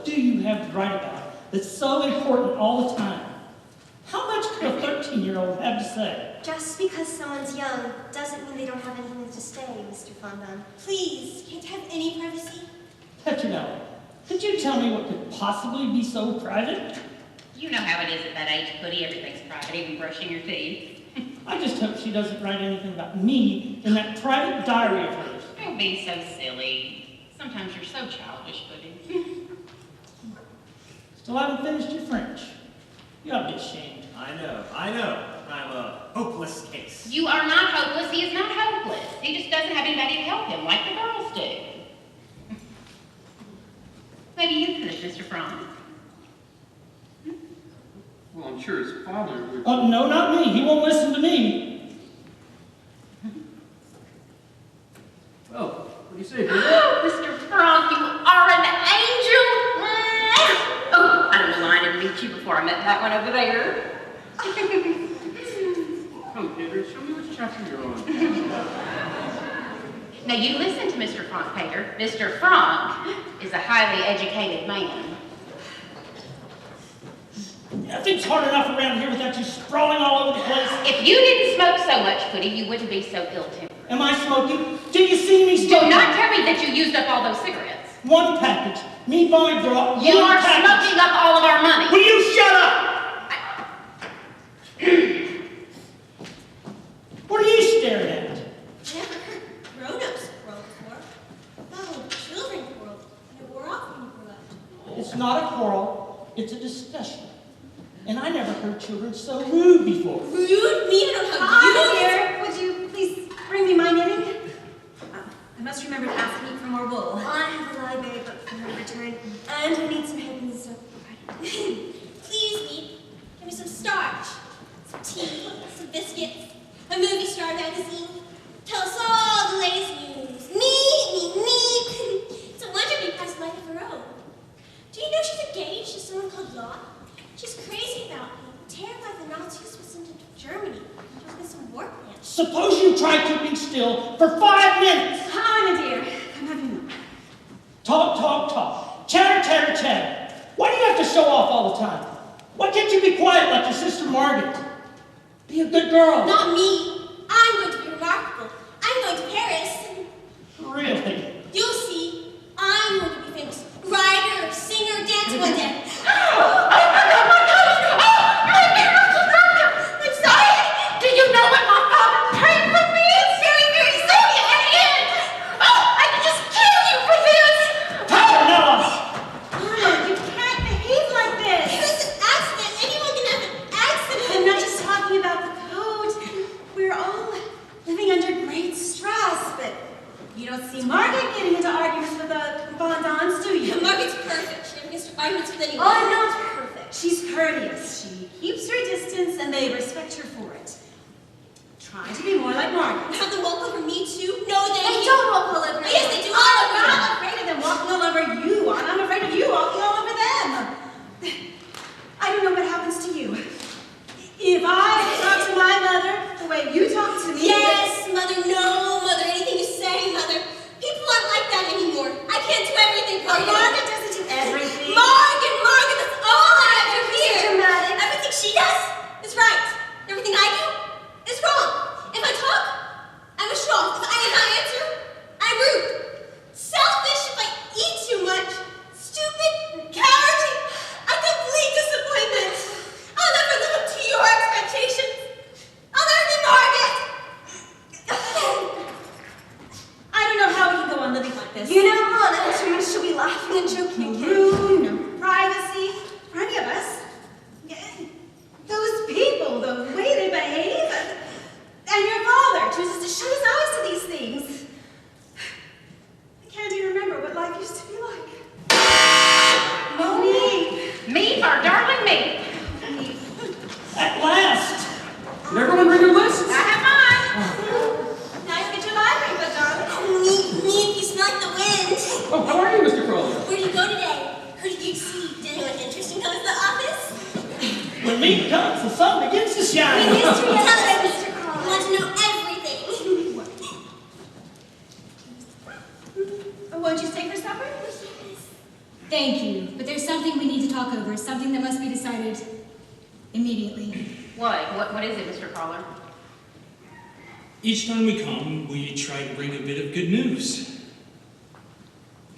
what do you have to write about that's so important all the time? How much could a 13-year-old have to say? Just because someone's young doesn't mean they don't have anything to say, Mr. Fondant. Please, can't have any privacy? Petronella, could you tell me what could possibly be so private? You know how it is at that age, Putty. Everything's private, even brushing your teeth. I just hope she doesn't write anything about me in that private diary of hers. Don't be so silly. Sometimes you're so childish, Putty. Still haven't finished your French. You ought to be ashamed. I know. I'm a hopeless case. You are not hopeless. He is not hopeless. He just doesn't have anybody to help him, like the girls do. Maybe you finish, Mr. Franck. Well, I'm sure his father would... Oh, no, not me. He won't listen to me. Well, what do you say, Peter? Mr. Franck, you are an angel. Oh, I don't know why I didn't meet you before I met that one over there. Come, Peter, show me which chapter you're on. Now, you listen to Mr. Franck, Peter. Mr. Franck is a highly educated man. Nothing's hard enough around here without you sprawling all over the place. If you didn't smoke so much, Putty, you wouldn't be so ill-tempered. Am I smoking? Do you see me smoking? Do not tell me that you used up all those cigarettes. One package. Me buying girl. You one are package. smoking up all of our money. Will you shut up? What are you staring at? Never heard grown-ups quarrel before. Oh, children quarrel. And it wore off when you grew up. It's not a quarrel. It's a discussion. And I never heard children so rude before. Rude? Me? I don't know how Hi you there. Would you please bring me my knitting? I must remember to ask me for more wool. I have a library book for her to return, and I need some help in the soap. Please, me. Give me some starch, some tea, some biscuits, a movie star magazine. Tell us all the latest news. Me. It's a wonder we passed life of her own. Do you know she's engaged to someone called Lot? She's crazy about him, terrified the Nazis was sent to Germany. There's been some war plans. Suppose you try keeping still for 5 minutes. Hi, my dear. Come have you know. Talk. Chatter. Why do you have to show off all the time? Why can't you be quiet like your sister Margaret? Be a good girl. Not me. I'm going to be remarkable. I'm going to Paris. Really? You'll see. I'm going to be famous. Writer, singer, dance one day. I'm sorry. Do you know what my father prayed with me? It's very, very sorry. I could just kill you for this! Petronella! Mama, you can't behave like this. It's an accident. Anyone can have an accident. I'm not just talking about the code. We're all living under great stress, but you don't see Margaret getting into arguments with the Fondants, do you? Margaret's perfect. She never gets to arguments with anyone. I'm not perfect. She's courteous. She keeps her distance, and they respect her for it. Try to be more like Margaret. Have them walk over me too? No, they Don't walk all over me. Yes, they do. I'm not afraid of them walking all over you. I'm afraid of you walking all over them. I don't know what happens to you. If I talk to my mother the way you talk to me... Yes, mother. No, mother. Anything you say, mother. People aren't like that anymore. I can't do everything for you. Margaret doesn't do everything. Margaret, that's all I have to hear. Dramatic. Everything she does is right. Everything I do is wrong. If I talk, I'm a show. If I answer, I'm rude. Selfish if I eat too much. Stupid, cowardly. I complete disappointment. I'll never live up to your expectations. I'll never be Margaret. I don't know how we can go on living like this. You know, Mom, I'm sure she'll be laughing and joking No again. room, no privacy for any of us. Those people, the way they behave, and your father chooses to shut his eyes to these things. I can't even remember what life used to be like. Monique. Me, our darling me. At last! Did everyone bring your lists? I have mine. Now you get your library book, darling. Me, you smell like the wind. Oh, how are you, Mr. Crowley? Where did you go today? Who did you see? Did anyone interesting come to the office? When meat comes, the sun begins to shine. Tell us, Mr. Crawley. I want to know everything. What'd you stay for supper? Thank you, but there's something we need to talk over, something that must be decided immediately. What is it, Mr. Crawler? Each time we come, we try to bring a bit of good news.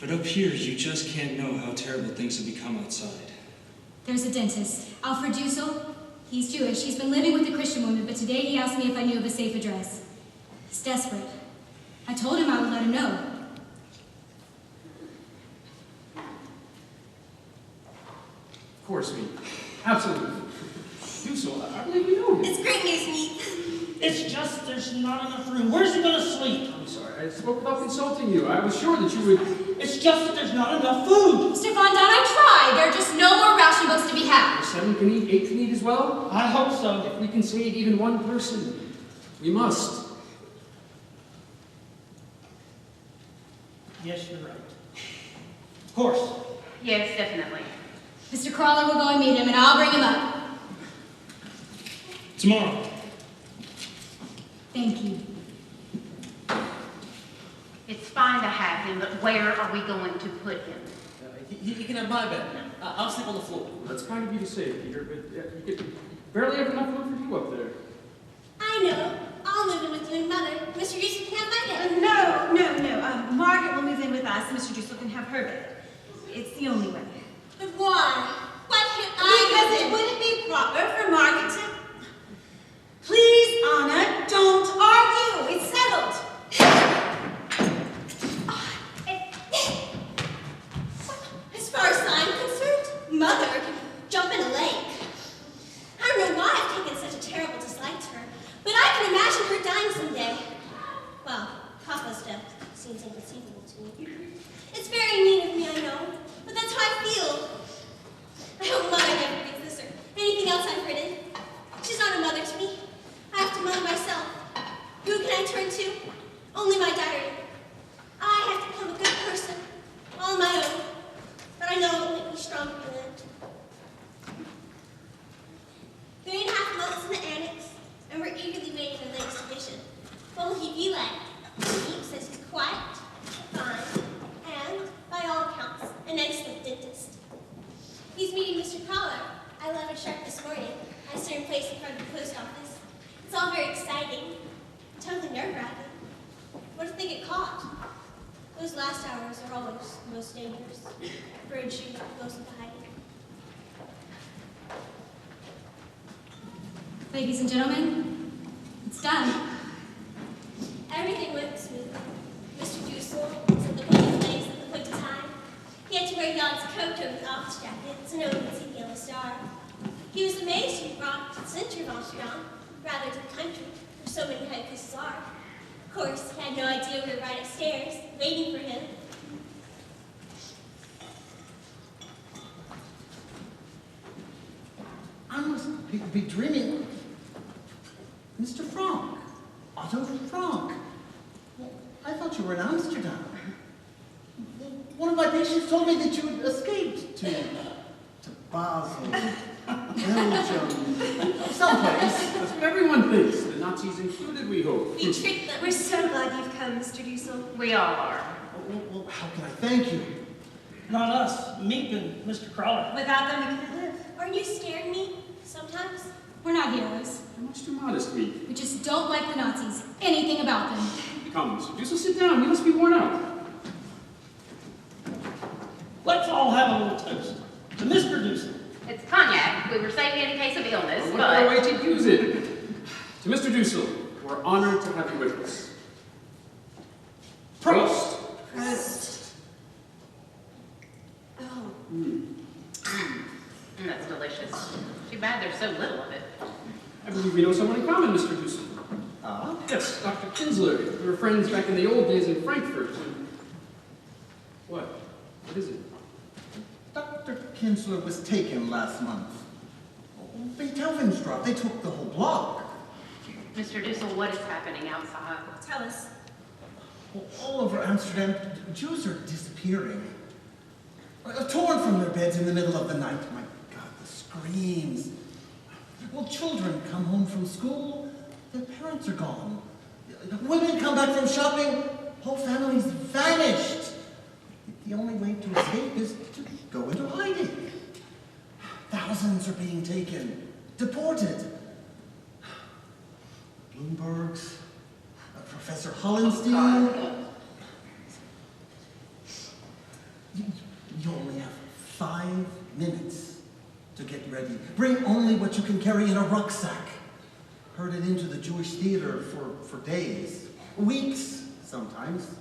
But up here, you just can't know how terrible things have become outside. There's a dentist, Alfred Dussel. He's Jewish. He's been living with a Christian woman, but today he asked me if I knew of a safe address. He's desperate. I told him I would let him know. Of course, me. Absolutely. Dussel, I believe you know him. It's great news, Meep. It's just there's not enough room. Where's he gonna sleep? I'm sorry, I spoke without consulting you. I was sure that you would... It's just that there's not enough food. Mr. Von Don, I tried. There are just no more ration books to be had. 7 can eat, 8 can eat as well? I hope so. If we can save even one person, we must. Yes, you're right. Of course. Yes, definitely. Mr. Crawler will go and meet him, and I'll bring him up. Tomorrow. Thank you. It's fine to have him, but where are we going to put him? He can have my bed. I'll sleep on the floor. That's kind of you to say, Peter, but you barely have enough room for you up there. I know. I'll move in with you and Mother. Mr. Dussel can have my bed. No. Margaret will move in with us, and Mr. Dussel can have her bed. It's the only way. But why? Why can't I? Because it wouldn't be proper for Margaret to... Please, Anna, don't argue. It's settled. As far as I'm concerned, Mother can jump in a lake. I don't know why I've taken such a terrible dislike to her, but I can imagine her dying someday. Well, Papa's death seems inconceivable to me. It's very mean of me, I know, but that's how I feel. I hope Mother never reads this or anything else I've written. She's not a mother to me. I have to mother myself. Who can I turn to? Only my diary. I have to become a good person, all on my own. But I know it will make me stronger than that. 3.5 months in the annex, and we're eagerly waiting for the next edition. What will he be like? Meep says he's quiet, fine, and, by all accounts, an excellent dentist. He's meeting Mr. Crawler. I left it sharp this morning. I saw him place in front of the post office. It's all very exciting, totally nerve-wracking. What if they get caught? Those last hours are always the most dangerous for a Jew who goes into hiding. Ladies and gentlemen, it's done. Everything went smoothly. Mr. Dussel said the point of legs at the point of time. He had to wear Jan's coat over the office jacket so no one could see the yellow star. He was amazed he brought to the center of Amsterdam, rather to the country, where so many high places are. Of course, he had no idea we were right upstairs, waiting for him. I must be dreaming. Mr. Frank. Otto Frank. Well, I thought you were in Amsterdam. One of my patients told me that you had escaped to Basel, Belgium, someplace. That's what everyone thinks, the Nazis included, we hope. We tricked them. We're so glad you've come, Mr. Dussel. We all are. Well, how can I thank you? Not us. Meep and Mr. Crawler. Without them, we couldn't live. Aren't you scared me sometimes? We're not heroes. You're much too modest, me. We just don't like the Nazis. Anything about them. Come, Mr. Dussel, sit down. You must be worn out. Let's all have a little toast to Mr. Dussel. It's cognac. We were saving in case of illness, What better but... way to use it? To Mr. Dussel, we're honored to have you with us. Prost. Oh, That's delicious. Too bad there's so little of it. I believe we know someone in common, Mr. Dussel. Ah? Yes, Dr. Kinsler. We were friends back in the old days in Frankfurt. What? What is it? Dr. Kinsler was taken last month. Beethovenstraat, they took the whole block. Mr. Dussel, what is happening outside? Tell us. Well, all over Amsterdam, Jews are disappearing. Torn from their beds in the middle of the night. My God, the screams. Well, children come home from school, their parents are gone. Women come back from shopping, whole families vanished. The only way to escape is to go into hiding. Thousands are being taken, deported. Bloomberg's, Professor Hollenstein. You only have 5 minutes to get ready. Bring only what you can carry in a rucksack. Herded into the Jewish theater for days, weeks sometimes.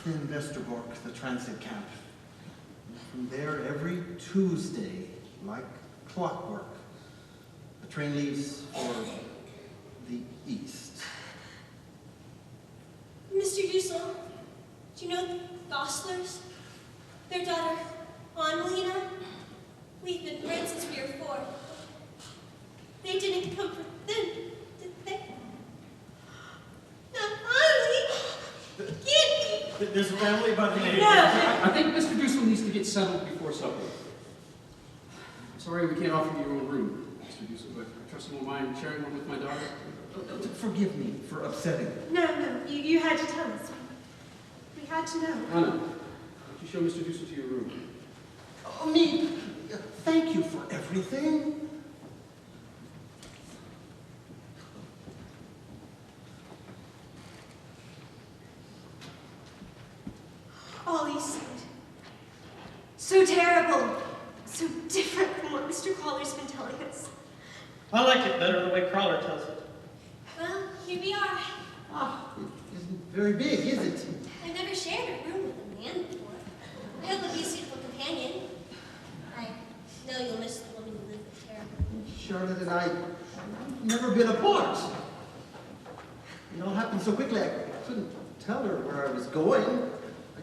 Then Westerbork, the transit camp. From there, every Tuesday, like clockwork, the train leaves for the east. Mr. Dussel, do you know the Gosslers? Their daughter, Annalena? We've been friends since we were 4. They didn't come for them, did they? No, Annalena! Get me! There's a family by the name. No! I think Mr. Dussel needs to get settled before supper. Sorry we can't offer you your own room, Mr. Dussel, but I trust you won't mind sharing one with my daughter. Forgive me for upsetting. No, you had to tell us. We had to know. Anna, why don't you show Mr. Dussel to your room? Oh, me, thank you for everything. All you said. So terrible. So different from what Mr. Crawler's been telling us. I like it better the way Crawler tells it. Well, here we are. It isn't very big, is it? I've never shared a room with a man before. I hope he'll be a suitable companion. I know you'll miss the woman you live with terribly. Charlotte and I never been apart. It all happened so quickly I couldn't tell her where I was going. I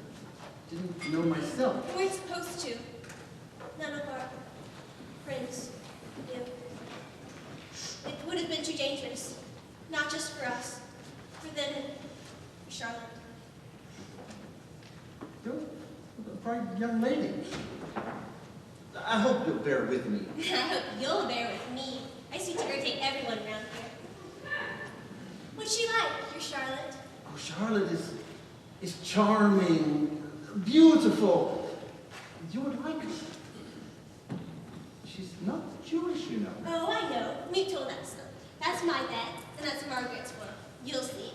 didn't know myself. We weren't supposed to. None of our friends knew. It would have been too dangerous. Not just for us. For them and for Charlotte. You're a bright young lady. I hope you'll bear with me. I hope you'll bear with me. I seem to irritate everyone around here. What's she like, your Charlotte? Oh, Charlotte is charming, beautiful. You would like her. She's not Jewish, you know. Oh, I know. Me told that stuff. That's my bed, and that's Margaret's one. You'll see.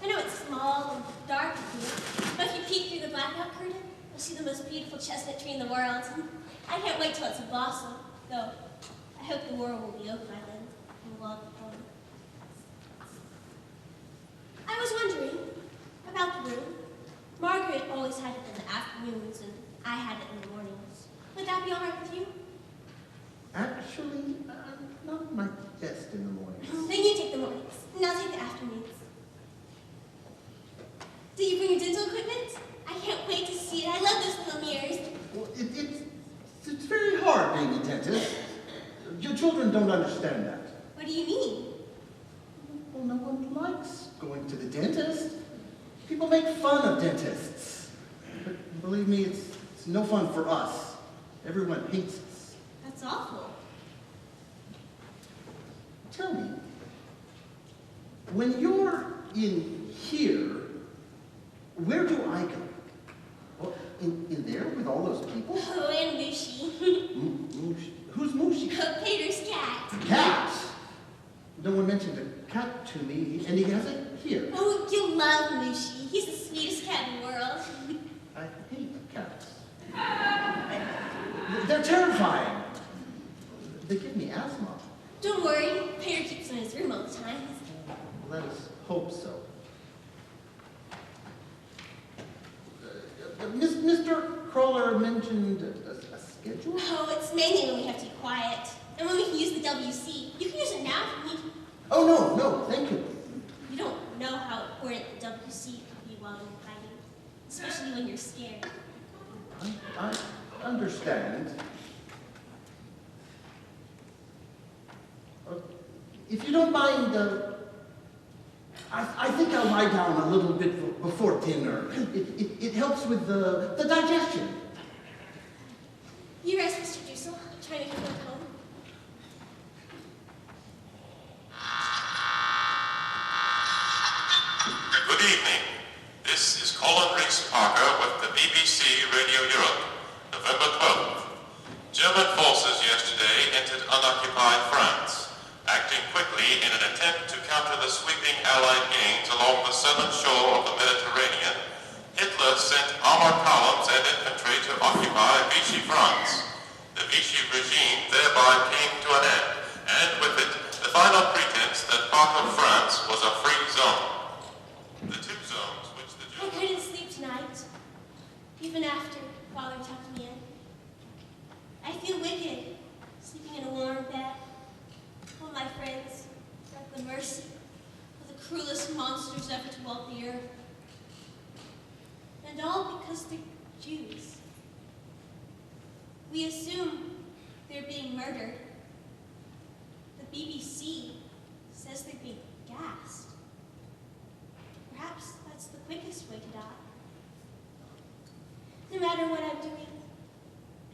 I know it's small and dark in here, but if you peek through the blackout curtain, you'll see the most beautiful chestnut tree in the world. I can't wait till it's a blossom, though. I hope the war will be over by then, and long gone. I was wondering about the room. Margaret always had it in the afternoons, and I had it in the mornings. Would that be all right with you? Actually, I'm not my best in the mornings. Then you take the mornings, and I'll take the afternoons. Did you bring your dental equipment? I can't wait to see it. I love those little mirrors. Well, it's very hard being a dentist. Your children don't understand that. What do you mean? Well, no one likes going to the dentist. People make fun of dentists. But believe me, it's no fun for us. Everyone hates us. That's awful. Tell me, when you're in here, where do I go? Well, in there with all those people? Oh, and Mushi. Mushi. Who's Mushi? Peter's cat. Cat! No one mentioned a cat to me, and he has it here. Oh, you'll love Mushi. He's the sweetest cat in the world. I hate cats. They're terrifying. They give me asthma. Don't worry, Peter keeps him in his room all the time. Let us hope so. Mr. Crawler mentioned a schedule? Oh, it's mainly when we have to be quiet. And when we can use the WC. You can use it now if you need. Oh, no, thank you. You don't know how important the WC can be while you're fighting. Especially when you're scared. I understand. If you don't mind, I think I'll lie down a little bit before dinner. It helps with the digestion. You rest, Mr. Dussel. Try to get home. Good evening. This is Colin Reese Parker with the BBC Radio Europe, November counter the sweeping Allied gains along the southern shore of the Mediterranean, Hitler sent armored columns and infantry to occupy Vichy France. The Vichy regime thereby came to an end, and with it, the final pretense that part of France was a free zone. The two zones which the I couldn't sleep tonight, even after Father tucked me in. I feel wicked, sleeping in a warm bed, while my friends are at the mercy of the cruelest monsters ever to walk the earth. And all because they're Jews. We assume they're being murdered. The BBC says they're being gassed. Perhaps that's the quickest way to die. No matter what I'm doing,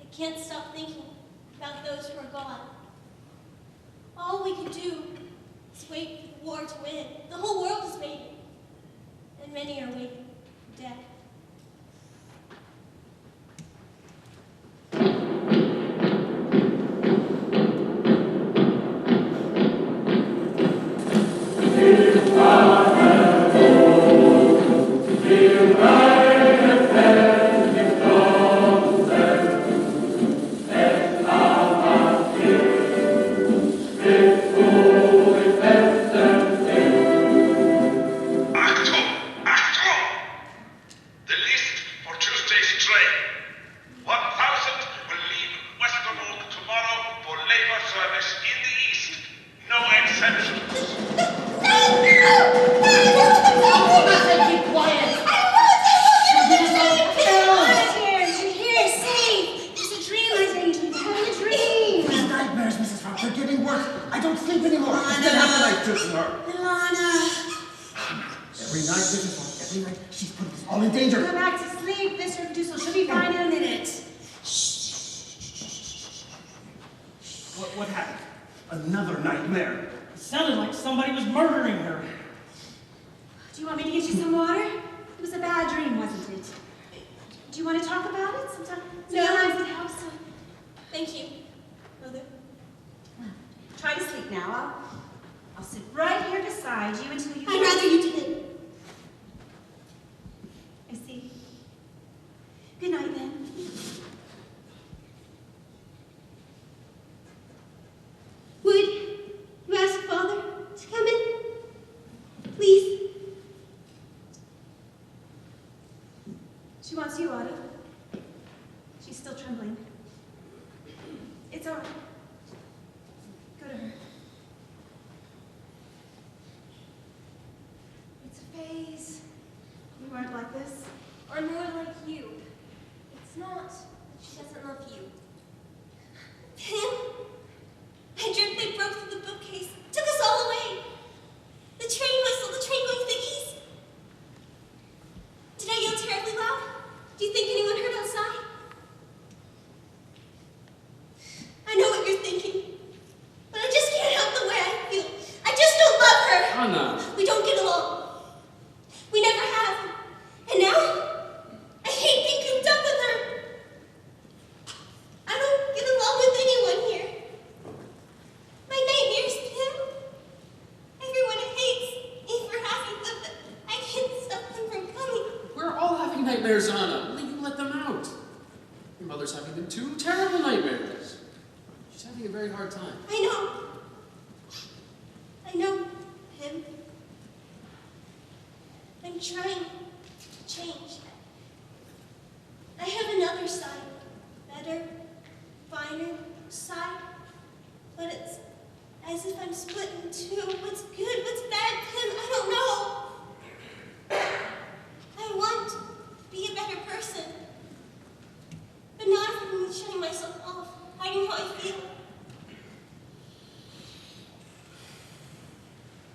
I can't stop thinking about those who are gone. All we can do is wait for the war to win. The whole world is waiting, and many are waiting for death. What happened? Another nightmare. It sounded like somebody was murdering her. Do you want me to get you some water? It was a bad dream, wasn't it? Do you want to talk about it? Sometimes it helps. Thank you, Mother. Well, try to sleep now. I'll sit right here beside you until you... I'd rather you didn't. I see. Good night, then. Would you ask Father to come in? Please? She wants you, Otto. She's still trembling. It's all right. Go to her. It's a phase. You weren't like this. Or more like you. It's not that she doesn't love you. Him? I dreamt they broke through the bookcase, took us all away. The train whistle, the train going to the east. Did I yell terribly loud? Do you think anyone heard outside? I know what you're thinking, but I just can't help the way I feel. I just don't love her. Anna. We don't get along. We never have. And now, I hate being cooped up with her. I don't get along with anyone here. My nightmares, Tim. Everyone hates me for having them, but I can't stop them from coming. We're all having nightmares, Anna. Will you let them out? Your mother's having them too. Terrible nightmares. She's having a very hard time. I know. I know, Tim. I'm trying to change. I have another side. Better, finer side. But it's as if I'm split in two. What's good? What's bad, Tim? I don't know. I want to be a better person. But not if I'm shutting myself off, hiding how I feel.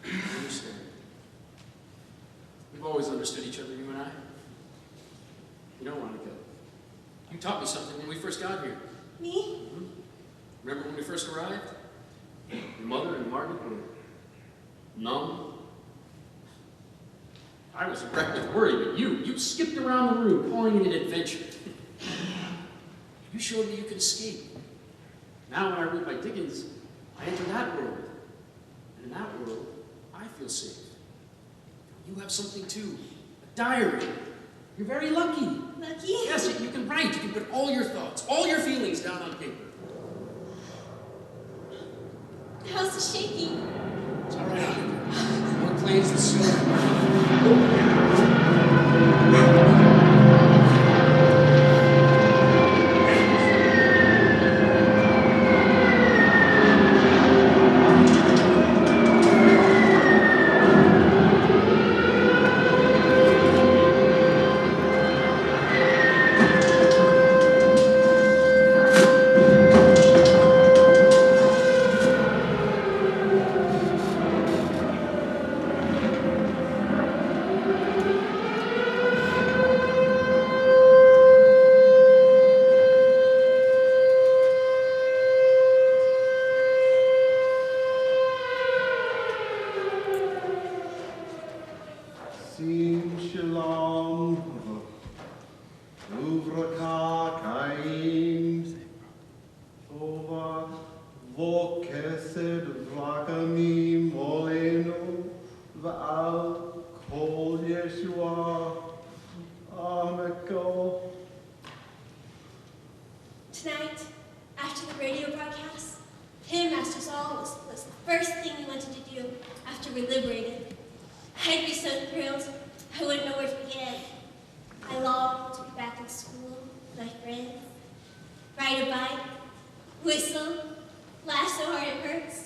I understand. We've always understood each other, you and I. You don't want to go. You taught me something when we first got here. Me? Mm-hmm. Remember when we first arrived? Your mother and Margaret were numb. I was wrecked with worry, but you skipped around the room, calling it an adventure. You showed me you could escape. Now when I read my Dickens, I enter that world. And in that world, I I feel safe. You have something too. A diary. You're very lucky. Lucky? Yes, you can write. You can put all your thoughts, all your feelings down on paper. The house is shaking. It's all right, Annika. More planes with silver. Sim shalom, uvraka kaim, tova vokesed vrakami molenu, va'al kol Yeshua, ameko. Tonight, after the radio broadcast, him, Master Saul, was the first thing we wanted to do after we liberated. I'd be so thrilled, I wouldn't know where to begin. I longed to be back in school with my friends, ride a bike, whistle, laugh so hard it hurts.